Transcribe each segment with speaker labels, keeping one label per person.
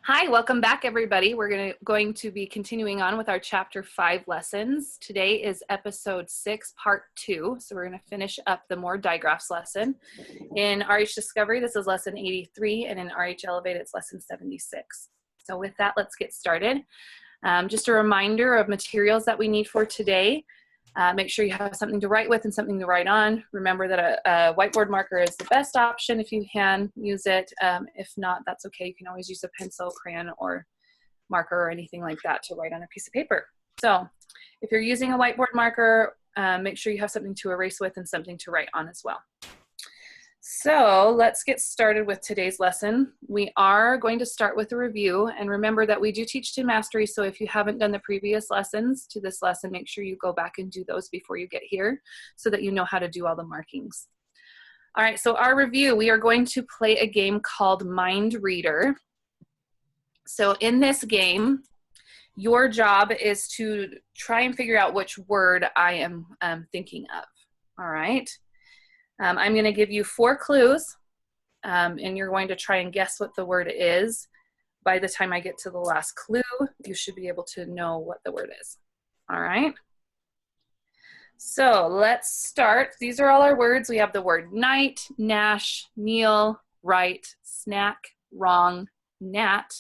Speaker 1: Hi, welcome back everybody. We're going to be continuing on with our chapter 5 lessons. Today is episode 6, part 2. So we're going to finish up the more digraphs lesson. In RH Discovery, this is lesson 83, and in RH Elevate, it's lesson 76. So with that, let's get started. Just a reminder of materials that we need for today. Make sure you have something to write with and something to write on. Remember that a whiteboard marker is the best option if you can use it. If not, that's okay. You can always use a pencil, crayon, or marker or anything like that to write on a piece of paper. So if you're using a whiteboard marker, make sure you have something to erase with and something to write on as well. So let's get started with today's lesson. We are going to start with a review, and remember that we do teach to mastery, so if you haven't done the previous lessons to this lesson, make sure you go back and do those before you get here so that you know how to do all the markings. All right, so our review, we are going to play a game called Mind Reader. So in this game, your job is to try and figure out which word I am thinking of, all right? I'm going to give you 4 clues, and you're going to try and guess what the word is. By the time I get to the last clue, you should be able to know what the word is. All right? So let's start. These are all our words. We have the word night, nash, kneel, right, snack, wrong, gnat,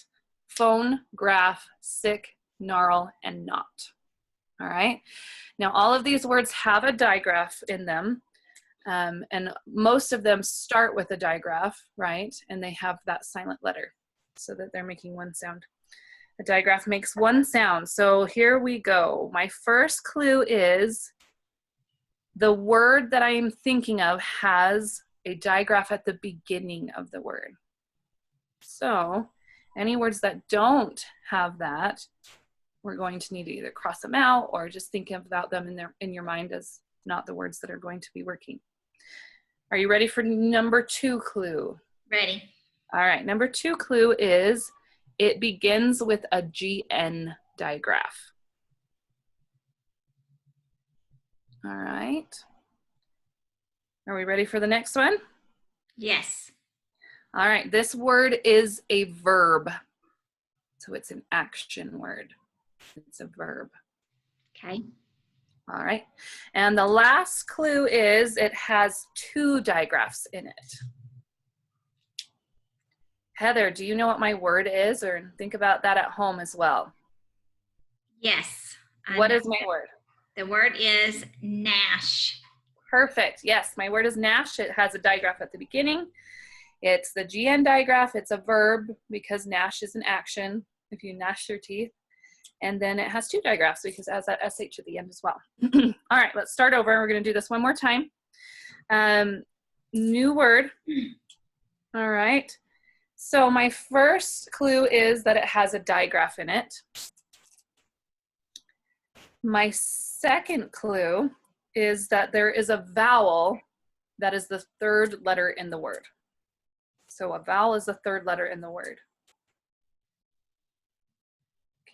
Speaker 1: phone, graph, sick, gnarl, and knot. All right? Now, all of these words have a digraph in them. And most of them start with a digraph, right? And they have that silent letter so that they're making one sound. A digraph makes one sound. So here we go. My first clue is the word that I am thinking of has a digraph at the beginning of the word. So any words that don't have that, we're going to need to either cross them out or just think about them in your mind as not the words that are going to be working. Are you ready for number 2 clue?
Speaker 2: Ready.
Speaker 1: All right, number 2 clue is it begins with a GN digraph. All right. Are we ready for the next one?
Speaker 2: Yes.
Speaker 1: All right, this word is a verb. So it's an action word. It's a verb.
Speaker 2: Okay.
Speaker 1: All right, and the last clue is it has 2 digraphs in it. Heather, do you know what my word is, or think about that at home as well?
Speaker 2: Yes.
Speaker 1: What is my word?
Speaker 2: The word is nash.
Speaker 1: Perfect. Yes, my word is nash. It has a digraph at the beginning. It's the GN digraph. It's a verb because nash is an action if you gnash your teeth. And then it has 2 digraphs because it has that SH at the end as well. All right, let's start over. We're going to do this one more time. New word. All right. So my first clue is that it has a digraph in it. My second clue is that there is a vowel that is the 3rd letter in the word. So a vowel is the 3rd letter in the word.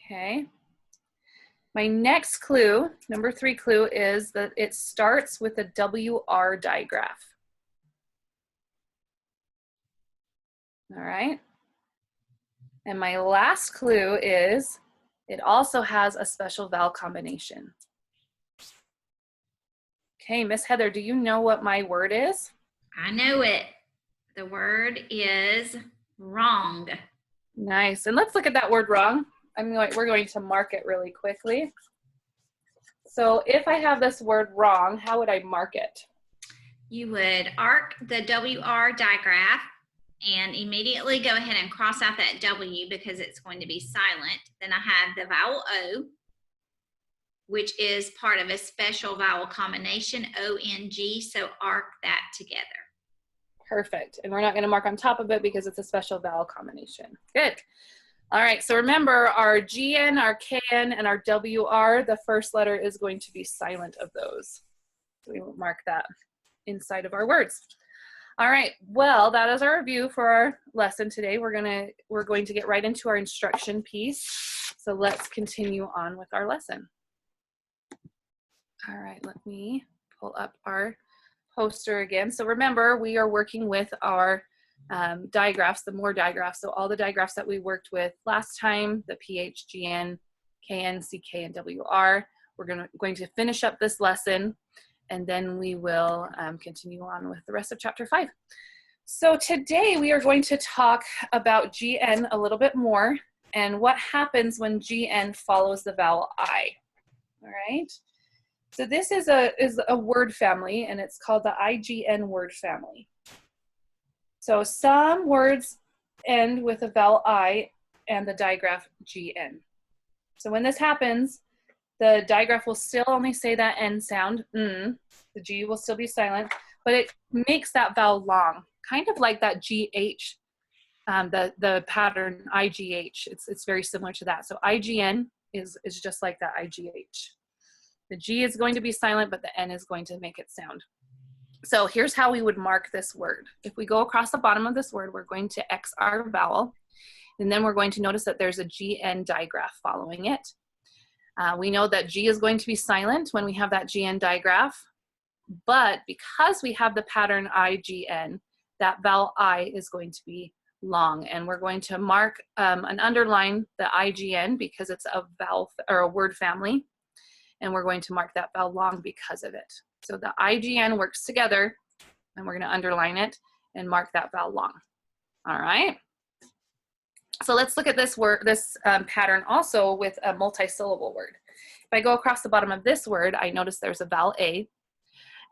Speaker 1: Okay. My next clue, number 3 clue, is that it starts with a WR digraph. All right. And my last clue is it also has a special vowel combination. Okay, Miss Heather, do you know what my word is?
Speaker 2: I know it. The word is wrong.
Speaker 1: Nice. And let's look at that word wrong. We're going to mark it really quickly. So if I have this word wrong, how would I mark it?
Speaker 2: You would arc the WR digraph and immediately go ahead and cross out that W because it's going to be silent. Then I have the vowel O, which is part of a special vowel combination, ONG, so arc that together.
Speaker 1: Perfect. And we're not going to mark on top of it because it's a special vowel combination. Good. All right, so remember our GN, our KN, and our WR, the first letter is going to be silent of those. So we will mark that inside of our words. All right, well, that is our review for our lesson today. We're going to get right into our instruction piece. So let's continue on with our lesson. All right, let me pull up our poster again. So remember, we are working with our digraphs, the more digraphs. So all the digraphs that we worked with last time, the PH, GN, KN, CK, and WR. We're going to finish up this lesson, and then we will continue on with the rest of chapter 5. So today we are going to talk about GN a little bit more and what happens when GN follows the vowel I. All right. So this is a word family, and it's called the IGN word family. So some words end with a vowel I and the digraph GN. So when this happens, the digraph will still only say that N sound, the G will still be silent, but it makes that vowel long, kind of like that GH, the pattern IGH. It's very similar to that. So IGN is just like that IGH. The G is going to be silent, but the N is going to make it sound. So here's how we would mark this word. If we go across the bottom of this word, we're going to X our vowel, and then we're going to notice that there's a GN digraph following it. We know that G is going to be silent when we have that GN digraph, but because we have the pattern IGN, that vowel I is going to be long, and we're going to mark and underline the IGN because it's a vowel or a word family, and we're going to mark that vowel long because of it. So the IGN works together, and we're going to underline it and mark that vowel long. All right. So let's look at this word, this pattern also with a multi-syllable word. If I go across the bottom of this word, I notice there's a vowel A,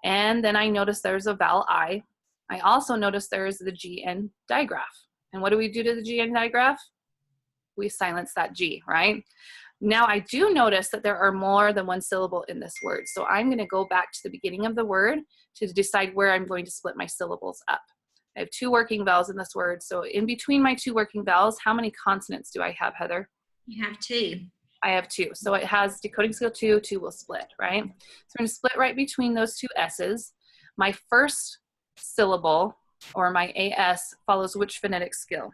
Speaker 1: and then I notice there's a vowel I. I also notice there's the GN digraph. And what do we do to the GN digraph? We silence that G, right? Now I do notice that there are more than one syllable in this word. So I'm going to go back to the beginning of the word to decide where I'm going to split my syllables up. I have 2 working vowels in this word. So in between my 2 working vowels, how many consonants do I have, Heather?
Speaker 2: You have 2.
Speaker 1: I have 2. So it has decoding skill 2, 2 will split, right? So I'm going to split right between those 2 S's. My first syllable, or my AS, follows which phonetic skill?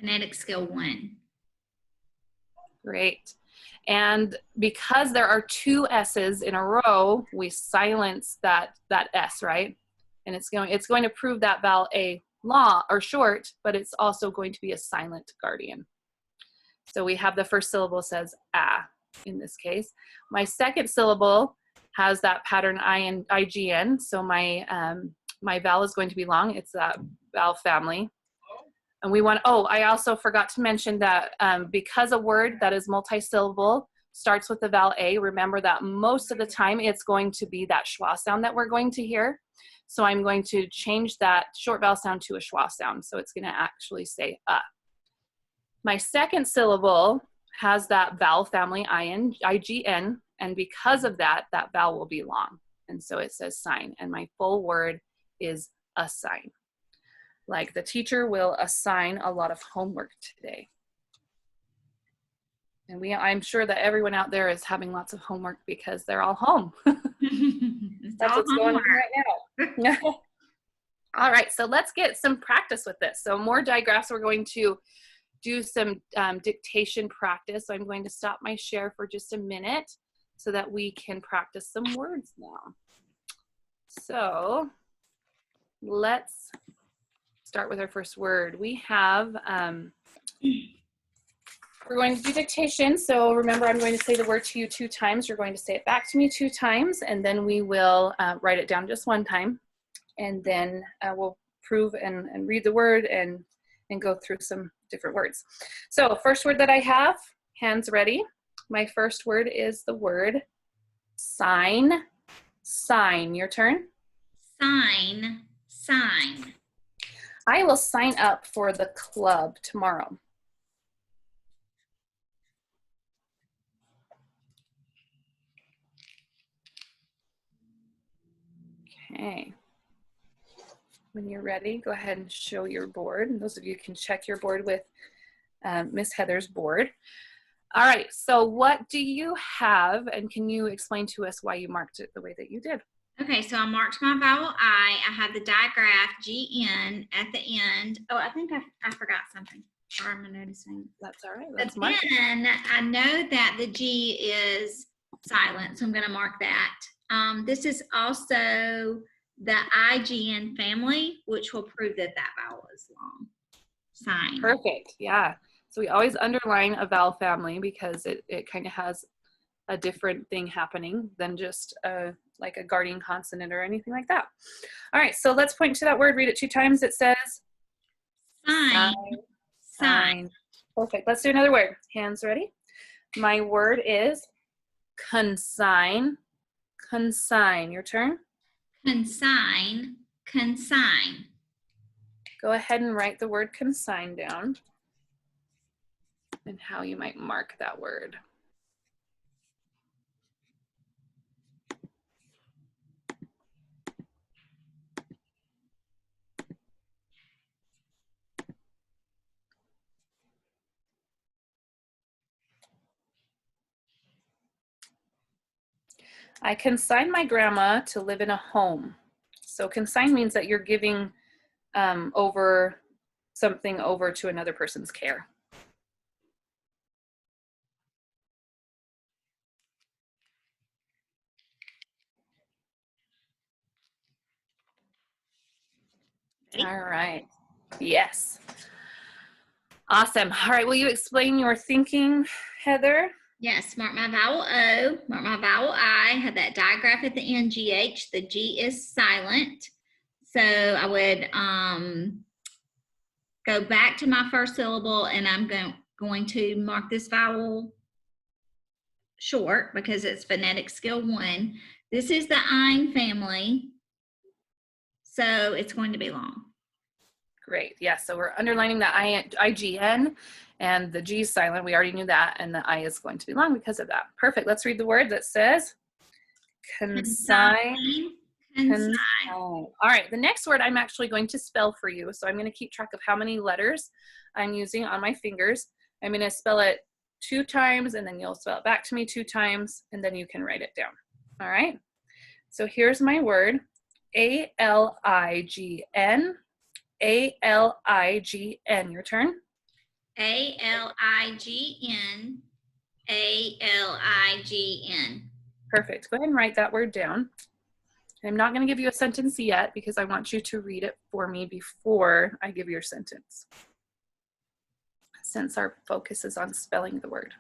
Speaker 2: Phonetic skill 1.
Speaker 1: Great. And because there are 2 S's in a row, we silence that S, right? And it's going to prove that vowel A long or short, but it's also going to be a silent guardian. So we have the first syllable says ah in this case. My second syllable has that pattern I and IGN. So my vowel is going to be long. It's that vowel family. And we want, I also forgot to mention that because a word that is multi-syllable starts with the vowel A, remember that most of the time it's going to be that schwa sound that we're going to hear. So I'm going to change that short vowel sound to a schwa sound. So it's going to actually say My second syllable has that vowel family IGN, and because of that, that vowel will be long. And so it says sign, and my full word is assign. Like the teacher will assign a lot of homework today. And I'm sure that everyone out there is having lots of homework because they're all home. That's what's going on right now. All right, so let's get some practice with this. So more digraphs. We're going to do some dictation practice. So I'm going to stop my share for just a minute so that we can practice some words now. So let's start with our first word. We have, we're going to do dictation. So remember, I'm going to say the word to you 2 times. You're going to say it back to me 2 times, and then we will write it down just 1 time. And then we'll prove and read the word and go through some different words. So first word that I have, hands ready. My first word is the word sign. Sign. Your turn.
Speaker 2: Sign. Sign.
Speaker 1: I will sign up for the club tomorrow. Okay. When you're ready, go ahead and show your board. And those of you can check your board with Miss Heather's board. All right, so what do you have, and can you explain to us why you marked it the way that you did?
Speaker 2: Okay, so I marked my vowel I. I had the digraph GN at the end. Oh, I think I forgot something. Or am I noticing?
Speaker 1: That's all right.
Speaker 2: But then I know that the G is silent, so I'm going to mark that. This is also the IGN family, which will prove that that vowel is long. Sign.
Speaker 1: Perfect. Yeah. So we always underline a vowel family because it kind of has a different thing happening than just like a guardian consonant or anything like that. All right, so let's point to that word. Read it 2 times. It says
Speaker 2: Sign.
Speaker 1: sign. Perfect. Let's do another word. Hands ready. My word is consign. Consign. Your turn.
Speaker 2: Consign. Consign.
Speaker 1: Go ahead and write the word consign down and how you might mark that word. I consign my grandma to live in a home. So consign means that you're giving over something over to another person's care.
Speaker 2: Ready?
Speaker 1: All right. Yes. Awesome. All right. Will you explain your thinking, Heather?
Speaker 2: Yes, mark my vowel O, mark my vowel I, have that digraph at the end, GH. The G is silent. So I would go back to my first syllable and I'm going to mark this vowel short because it's phonetic skill 1. This is the Ein family, so it's going to be long.
Speaker 1: Great. Yeah. So we're underlining the IGN and the G is silent. We already knew that. And the I is going to be long because of that. Perfect. Let's read the word that says consign.
Speaker 2: Consign.
Speaker 1: All right. The next word I'm actually going to spell for you. So I'm going to keep track of how many letters I'm using on my fingers. I'm going to spell it 2 times and then you'll spell it back to me 2 times and then you can write it down. All right. So here's my word. A-L-I-G-N. A-L-I-G-N. Your turn.
Speaker 2: A-L-I-G-N. A-L-I-G-N.
Speaker 1: Perfect. Go ahead and write that word down. I'm not going to give you a sentence yet because I want you to read it for me before I give your sentence, since our focus is on spelling the word.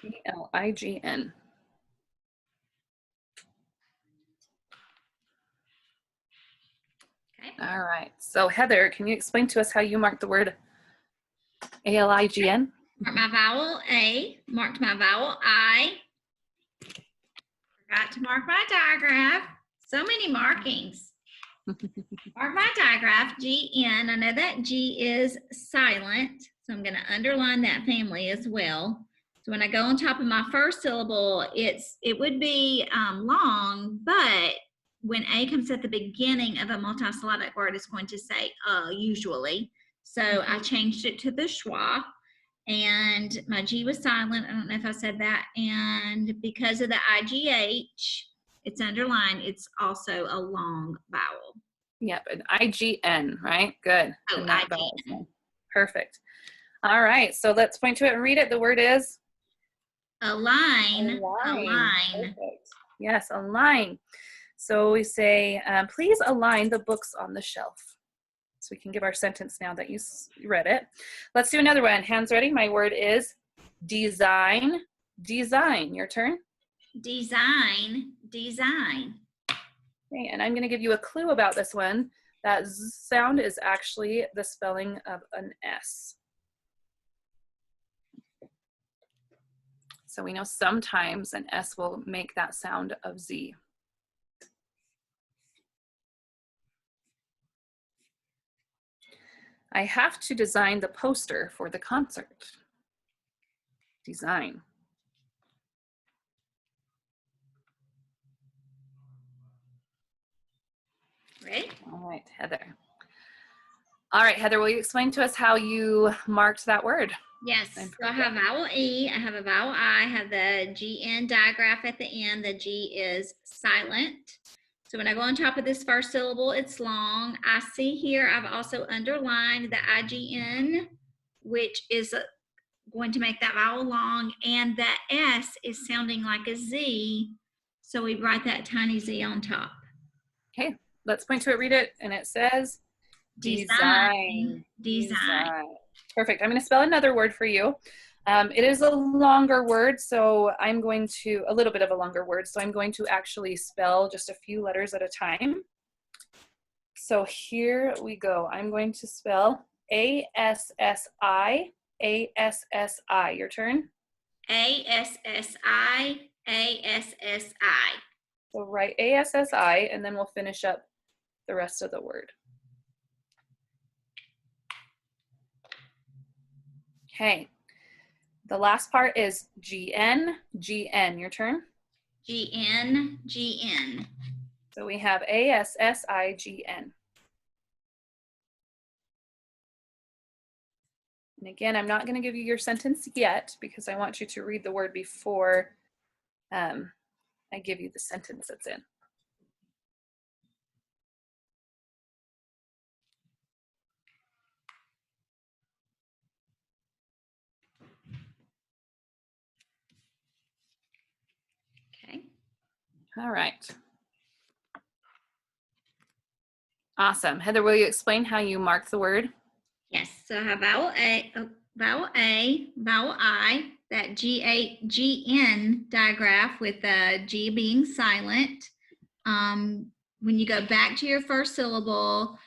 Speaker 1: A-L-I-G-N.
Speaker 2: Okay.
Speaker 1: All right. So Heather, can you explain to us how you mark the word A-L-I-G-N?
Speaker 2: Mark my vowel A, marked my vowel I. Forgot to mark my digraph. So many markings. Mark my digraph, G-N. I know that G is silent, so I'm going to underline that family as well. So when I go on top of my first syllable, it would be long, but when A comes at the beginning of a multisyllabic word, it's going to say usually. So I changed it to the schwa, and my G was silent. I don't know if I said that. And because of the IGH, it's underlined, it's also a long vowel.
Speaker 1: Yep, an I-G-N, right? Good.
Speaker 2: Oh,
Speaker 1: And that
Speaker 2: IGN.
Speaker 1: vowel is long. Perfect. All right, so let's point to it and read it. The word is?
Speaker 2: Align. Align.
Speaker 1: Perfect. Yes, align. So we say, please align the books on the shelf. So we can give our sentence now that you read it. Let's do another one. Hands ready? My word is design. Design. Your turn.
Speaker 2: Design. Design.
Speaker 1: Okay, and I'm going to give you a clue about this one. That Z sound is actually the spelling of an S. So we know sometimes an S will make that sound of Z. I have to design the poster for the concert. Design.
Speaker 2: Ready?
Speaker 1: All right, Heather. All right, Heather, will you explain to us how you marked that word?
Speaker 2: Yes. So I have vowel E, I have a vowel I have the GN digraph at the end. The G is silent. So when I go on top of this first syllable, it's long. I see here, I've also underlined the IGN, which is going to make that vowel long, and that S is sounding like a Z, so we write that tiny Z on top.
Speaker 1: Okay, let's point to it, read it, and it says design.
Speaker 2: Design.
Speaker 1: Perfect. I'm going to spell another word for you. It is a longer word, so I'm going to, a little bit of a longer word, so I'm going to actually spell just a few letters at a time. So here we go. I'm going to spell A-S-S-I, A-S-S-I. Your turn.
Speaker 2: A-S-S-I, A-S-S-I.
Speaker 1: So write A-S-S-I, and then we'll finish up the rest of the word. Okay. The last part is G-N, G-N. Your turn.
Speaker 2: G-N, G-N.
Speaker 1: So we have A-S-S-I-G-N. And again, I'm not going to give you your sentence yet because I want you to read the word before I give you the sentence it's in.
Speaker 2: Okay.
Speaker 1: All right. Awesome. Heather, will you explain how you mark the word?
Speaker 2: Yes, so I have vowel A, vowel I, that G-A-G-N digraph with the G being silent. When you go back to your first syllable,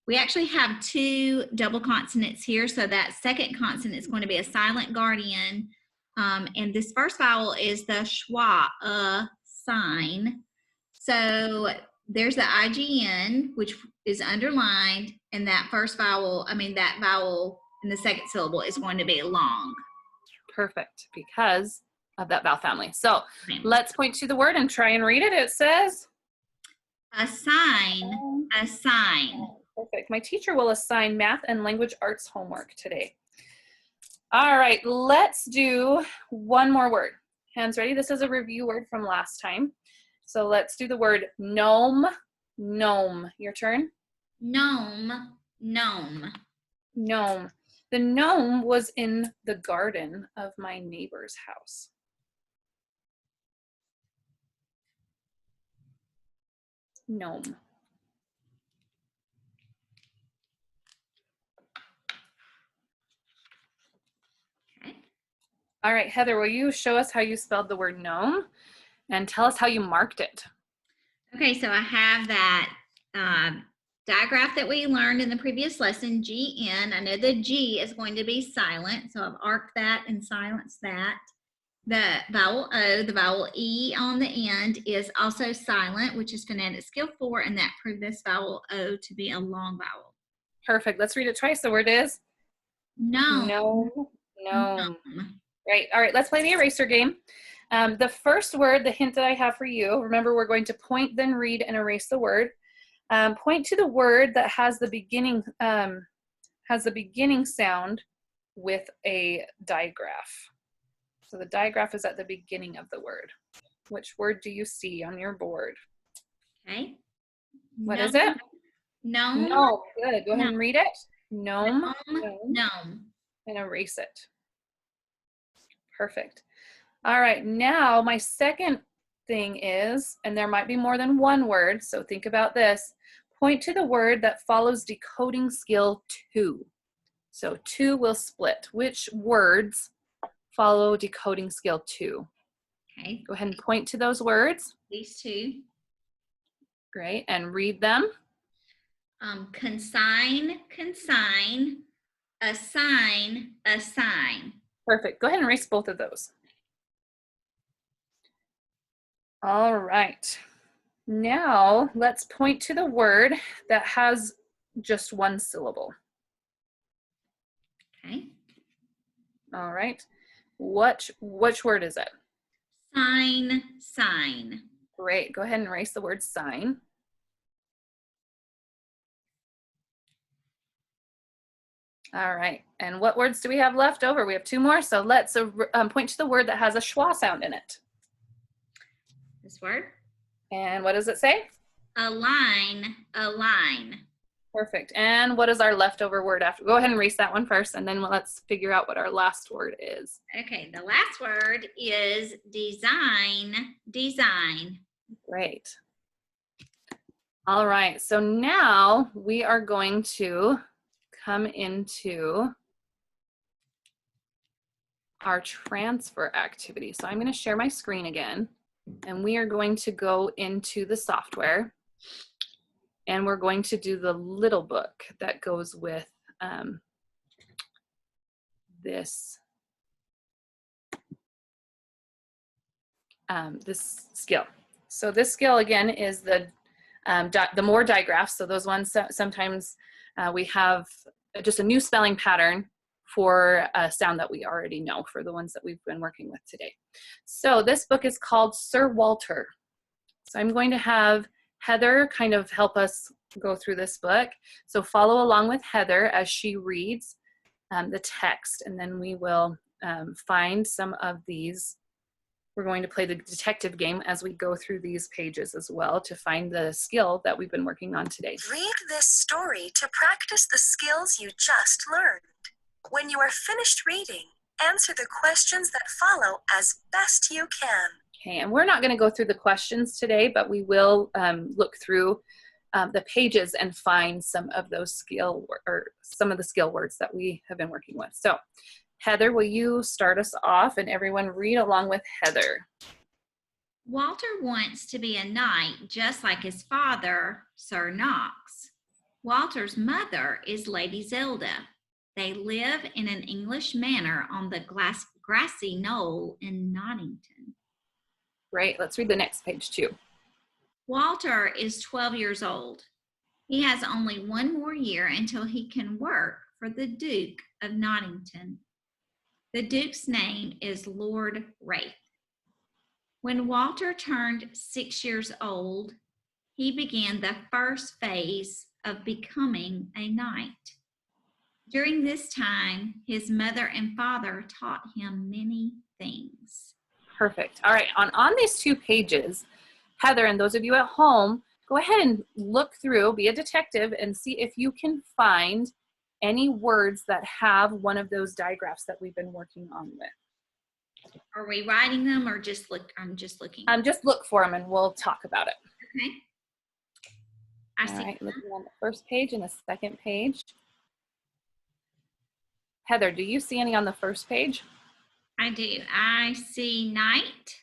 Speaker 2: we actually have two double consonants here, so that second consonant is going to be a silent guardian. And this first vowel is the schwa, sign. So there's the IGN, which is underlined, and that first vowel, that vowel in the second syllable is going to be long.
Speaker 1: Perfect, because of that vowel family. So let's point to the word and try and read it. It says?
Speaker 2: Assign, assign.
Speaker 1: Perfect. My teacher will assign math and language arts homework today. All right, let's do one more word. Hands ready? This is a review word from last time. So let's do the word gnome, gnome. Your turn.
Speaker 2: Gnome, gnome.
Speaker 1: Gnome. The gnome was in the garden of my neighbor's house. Gnome.
Speaker 2: Okay.
Speaker 1: All right, Heather, will you show us how you spelled the word gnome and tell us how you marked it?
Speaker 2: Okay, so I have that digraph that we learned in the previous lesson, GN. I know the G is going to be silent, so I've arced that and silenced that. The vowel O, the vowel E on the end is also silent, which is phonetic skill 4, and that proved this vowel O to be a long vowel.
Speaker 1: Perfect. Let's read it twice. The word is?
Speaker 2: Gnome.
Speaker 1: Gnome. Gnome. Great. All right, let's play the eraser game. The first word, the hint that I have for you, remember we're going to point, then read, and erase the word. Point to the word that has the beginning sound with a digraph. So the digraph is at the beginning of the word. Which word do you see on your board?
Speaker 2: Okay.
Speaker 1: What is it?
Speaker 2: Gnome.
Speaker 1: Gnome. Good. Go ahead and read it. Gnome.
Speaker 2: Gnome.
Speaker 1: And erase it. Perfect. All right, now my second thing is, and there might be more than one word, so think about this. Point to the word that follows decoding skill 2. So 2 will split. Which words follow decoding skill 2?
Speaker 2: Okay.
Speaker 1: Go ahead and point to those words.
Speaker 2: These two.
Speaker 1: Great, and read them.
Speaker 2: Consign, consign, assign, assign.
Speaker 1: Perfect. Go ahead and erase both of those. All right. Now let's point to the word that has just one syllable.
Speaker 2: Okay.
Speaker 1: All right. Which word is it?
Speaker 2: Sign, sign.
Speaker 1: Great. Go ahead and erase the word sign. All right. And what words do we have left over? We have 2 more. So let's point to the word that has a schwa sound in it.
Speaker 2: This word?
Speaker 1: And what does it say?
Speaker 2: align, align.
Speaker 1: Perfect. And what is our leftover word after? Go ahead and erase that one first, and then let's figure out what our last word is.
Speaker 2: Okay, the last word is design, design.
Speaker 1: Great. All right, so now we are going to come into our transfer activity. So I'm going to share my screen again, and we are going to go into the software, and we're going to do the little book that goes with this skill. So this skill again is the more digraphs. So those ones, sometimes we have just a new spelling pattern for a sound that we already know, for the ones that we've been working with today. So this book is called Sir Walter. So I'm going to have Heather kind of help us go through this book. So follow along with Heather as she reads the text, and then we will find some of these. We're going to play the detective game as we go through these pages as well to find the skill that we've been working on today.
Speaker 3: Read this story to practice the skills you just learned. When you are finished reading, answer the questions that follow as best you can.
Speaker 1: Okay, and we're not going to go through the questions today, but we will look through the pages and find some of those skill words that we have been working with. So Heather, will you start us off, and everyone read along with Heather?
Speaker 2: Walter wants to be a knight just like his father, Sir Knox. Walter's mother is Lady Zelda. They live in an English manor on the grassy knoll in Nottington.
Speaker 1: Great, let's read the next page too.
Speaker 2: Walter is 12 years old. He has only one more year until he can work for the Duke of Nottington. The Duke's name is Lord Wraith. When Walter turned 6 years old, he began the first phase of becoming a knight. During this time, his mother and father taught him many things.
Speaker 1: Perfect. All right, on these 2 pages, Heather, and those of you at home, go ahead and look through, be a detective, and see if you can find any words that have one of those digraphs that we've been working on with.
Speaker 2: Are we writing them or just look? I'm just looking.
Speaker 1: Just look for them and we'll talk about it.
Speaker 2: Okay.
Speaker 1: All right, looking on the first page and the second page. Heather, do you see any on the first page?
Speaker 2: I do. I see knight.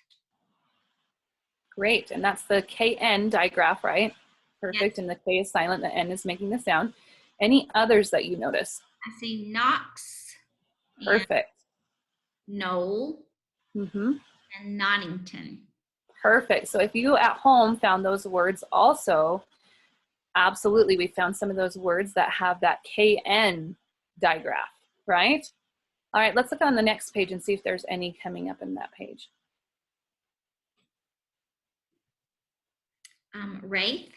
Speaker 1: Great, and that's the KN digraph, right? Perfect, yes. And the K is silent, the N is making the sound. Any others that you notice?
Speaker 2: I see Knox.
Speaker 1: Perfect.
Speaker 2: Knoll.
Speaker 1: Mm-hmm.
Speaker 2: And Nottington.
Speaker 1: Perfect. So if you at home found those words also, absolutely, we found some of those words that have that KN digraph, right? All right, let's look on the next page and see if there's any coming up in that page.
Speaker 2: Wraith.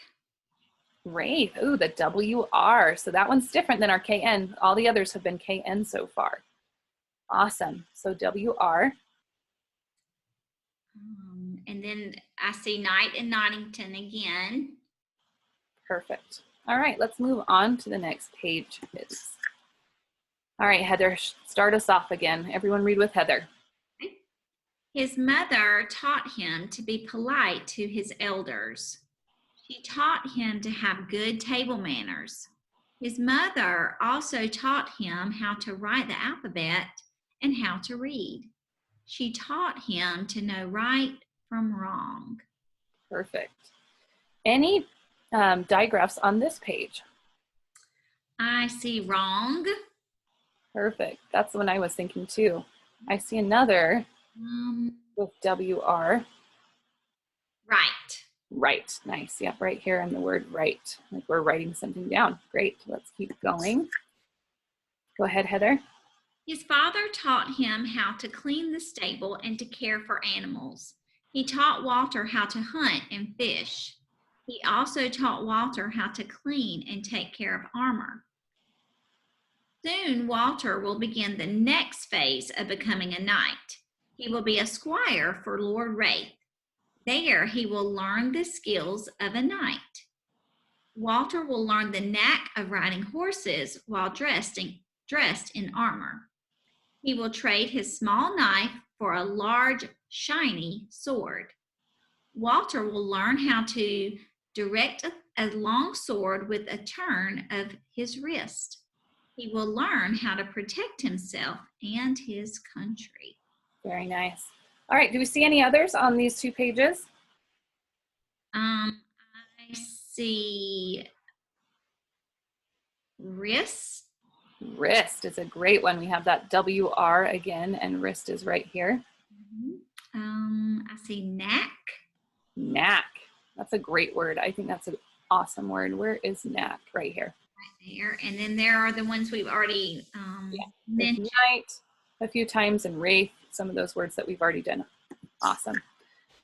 Speaker 1: Wraith. Ooh, the WR. So that one's different than our KN. All the others have been KN so far. Awesome. So WR.
Speaker 2: And then I see knight in Nottington again.
Speaker 1: Perfect. All right, let's move on to the next page, please. All right, Heather, start us off again. Everyone read with Heather.
Speaker 2: His mother taught him to be polite to his elders. She taught him to have good table manners. His mother also taught him how to write the alphabet and how to read. She taught him to know right from wrong.
Speaker 1: Perfect. Any digraphs on this page?
Speaker 2: I see wrong.
Speaker 1: Perfect. That's the one I was thinking too. I see another with WR.
Speaker 2: Right.
Speaker 1: Right. Nice. Yep, right here in the word right. Like we're writing something down. Great. Let's keep going. Go ahead, Heather.
Speaker 2: His father taught him how to clean the stable and to care for animals. He taught Walter how to hunt and fish. He also taught Walter how to clean and take care of armor. Soon, Walter will begin the next phase of becoming a knight. He will be a squire for Lord Wraith. There, he will learn the skills of a knight. Walter will learn the knack of riding horses while dressed in armor. He will trade his small knife for a large, shiny sword. Walter will learn how to direct a long sword with a turn of his wrist. He will learn how to protect himself and his country.
Speaker 1: Very nice. All right, do we see any others on these 2 pages?
Speaker 2: I see wrist.
Speaker 1: Wrist is a great one. We have that WR again, and wrist is right here.
Speaker 2: I see knack.
Speaker 1: Knack. That's a great word. I think that's an awesome word. Where is knack? Right here.
Speaker 2: Right there. And then there are the ones we've already mentioned.
Speaker 1: Night a few times, and wraith, some of those words that we've already done. Awesome.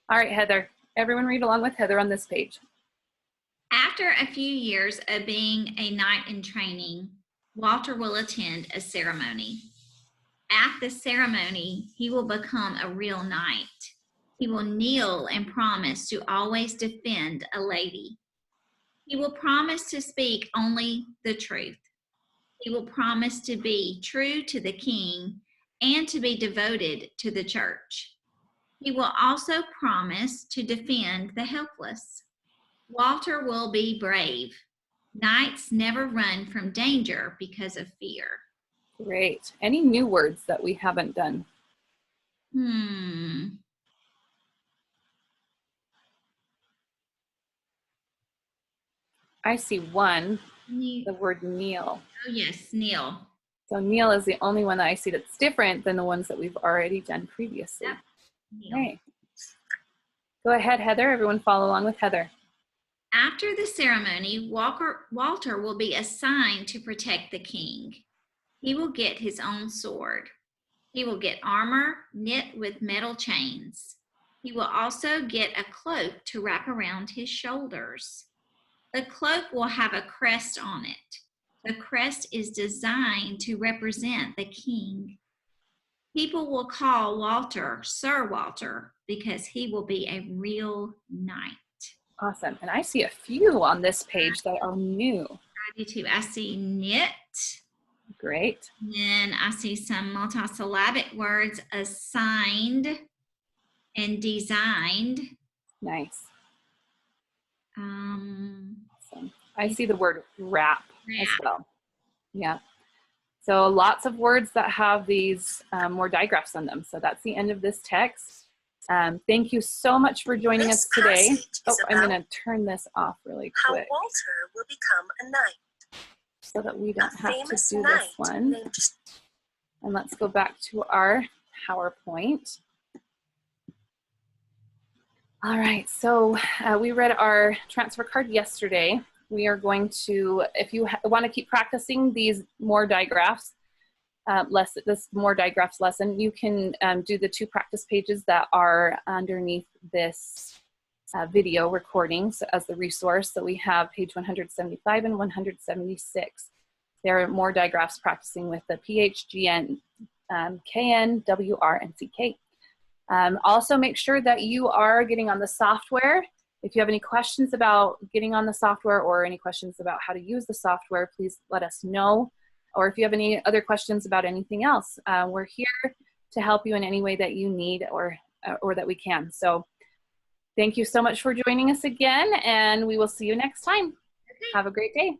Speaker 1: All right, Heather. Everyone read along with Heather on this page.
Speaker 2: After a few years of being a knight in training, Walter will attend a ceremony. At the ceremony, he will become a real knight. He will kneel and promise to always defend a lady. He will promise to speak only the truth. He will promise to be true to the king and to be devoted to the church. He will also promise to defend the helpless. Walter will be brave. Knights never run from danger because of fear.
Speaker 1: Great. Any new words that we haven't done? I see one, the word kneel.
Speaker 2: Oh yes, kneel.
Speaker 1: So kneel is the only one that I see that's different than the ones that we've already done previously.
Speaker 2: Yep. Kneel.
Speaker 1: Okay. Go ahead, Heather. Everyone follow along with Heather.
Speaker 2: After the ceremony, Walter will be assigned to protect the king. He will get his own sword. He will get armor knit with metal chains. He will also get a cloak to wrap around his shoulders. The cloak will have a crest on it. The crest is designed to represent the king. People will call Walter Sir Walter because he will be a real knight.
Speaker 1: Awesome. And I see a few on this page that are new.
Speaker 2: I do too. I see knit.
Speaker 1: Great.
Speaker 2: Then I see some multisyllabic words, assigned and designed.
Speaker 1: Nice.
Speaker 2: Awesome.
Speaker 1: I see the word wrap as well. Yeah. So lots of words that have these more digraphs on them. So that's the end of this text. Thank you so much for joining us today. Oh, I'm going to turn this off really quick.
Speaker 3: How Walter will become a knight.
Speaker 1: So that we don't have to do this one. And let's go back to our PowerPoint. All right, so we read our transfer card yesterday. We are going to, if you want to keep practicing these more digraphs, this more digraphs lesson, you can do the 2 practice pages that are underneath this video recordings as the resource. So we have page 175 and 176. There are more digraphs practicing with the PH, GN, KN, WR, and CK. Also make sure that you are getting on the software. If you have any questions about getting on the software or any questions about how to use the software, please let us know. Or if you have any other questions about anything else, we're here to help you in any way that you need or that we can. So thank you so much for joining us again, and we will see you next time. Have a great day.